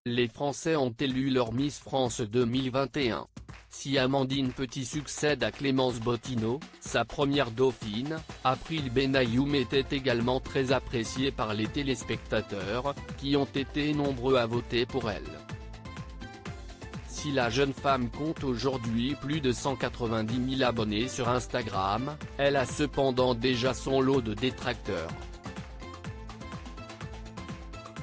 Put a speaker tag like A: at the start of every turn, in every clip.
A: Les Français ont élu leur Miss France 2021. Si Amandine Petit succède à Clémence Bottineau, sa première dauphine, April Benayoum était également très appréciée par les téléspectateurs, qui ont été nombreux à voter pour elle. Si la jeune femme compte aujourd'hui plus de 190 000 abonnés sur Instagram, elle a cependant déjà son lot de détracteurs.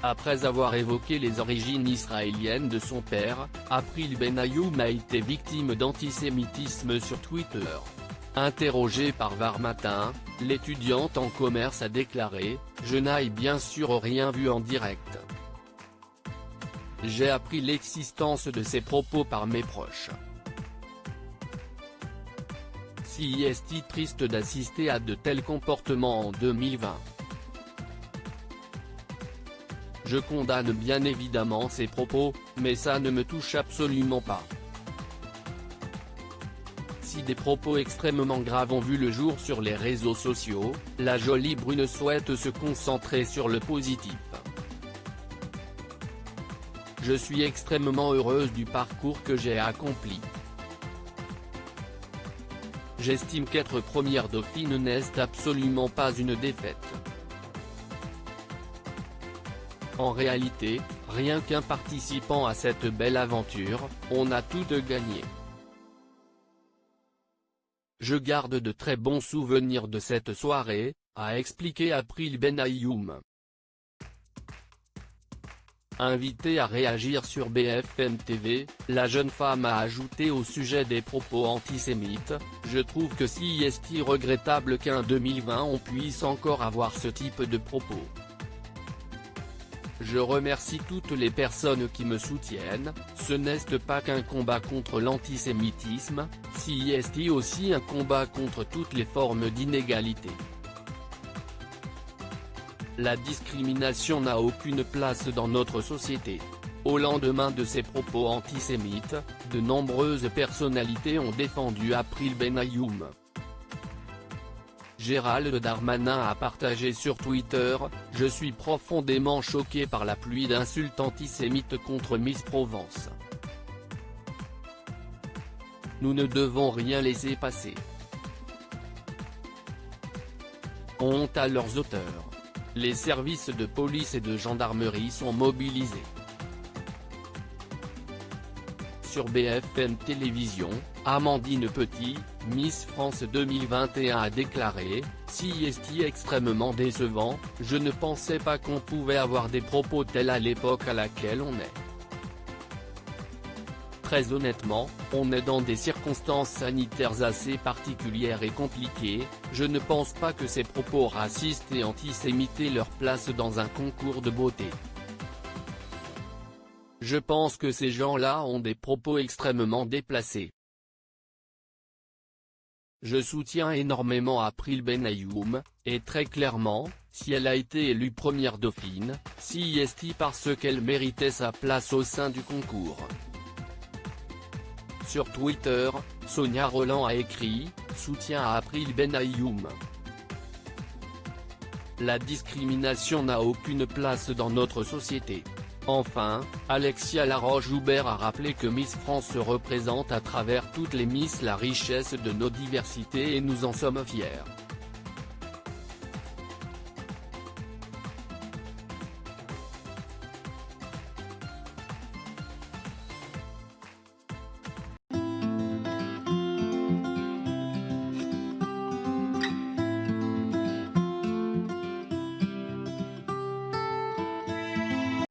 A: Après avoir évoqué les origines israéliennes de son père, April Benayoum a été victime d'antisémitisme sur Twitter. Interrogée par Var Matin, l'étudiante en commerce a déclaré « Je n'ai bien sûr rien vu en direct. J'ai appris l'existence de ces propos par mes proches. Si est triste d'assister à de tels comportements en 2020. Je condamne bien évidemment ces propos, mais ça ne me touche absolument pas. Si des propos extrêmement graves ont vu le jour sur les réseaux sociaux, la jolie brune souhaite se concentrer sur le positif. Je suis extrêmement heureuse du parcours que j'ai accompli. J'estime qu'être première dauphine n'est absolument pas une défaite. En réalité, rien qu'un participant à cette belle aventure, on a tout gagné. Je garde de très bons souvenirs de cette soirée, a expliqué April Benayoum. Invitée à réagir sur BFM TV, la jeune femme a ajouté au sujet des propos antisémites « Je trouve que c'est regrettable qu'en 2020 on puisse encore avoir ce type de propos. Je remercie toutes les personnes qui me soutiennent, ce n'est pas qu'un combat contre l'antisémitisme, c'est aussi un combat contre toutes les formes d'inégalité. La discrimination n'a aucune place dans notre société. » Au lendemain de ces propos antisémites, de nombreuses personnalités ont défendu April Benayoum. Gérald Darmanin a partagé sur Twitter « Je suis profondément choqué par la pluie d'insultes antisémites contre Miss Provence. Nous ne devons rien laisser passer. Honte à leurs auteurs. Les services de police et de gendarmerie sont mobilisés. » Sur BFM Télévision, Amandine Petit, Miss France 2021 a déclaré « C'est extrêmement décevant, je ne pensais pas qu'on pouvait avoir des propos tels à l'époque à laquelle on est. Très honnêtement, on est dans des circonstances sanitaires assez particulières et compliquées, je ne pense pas que ces propos racistes et antisémites aient leur place dans un concours de beauté. Je pense que ces gens-là ont des propos extrêmement déplacés. Je soutiens énormément April Benayoum, et très clairement, si elle a été élue première dauphine, c'est parce qu'elle méritait sa place au sein du concours. » Sur Twitter, Sonia Rolland a écrit « Soutien à April Benayoum. La discrimination n'a aucune place dans notre société. » Enfin, Alexia Laroche-Joubert a rappelé que Miss France représente à travers toutes les Miss la richesse de nos diversités et nous en sommes fiers.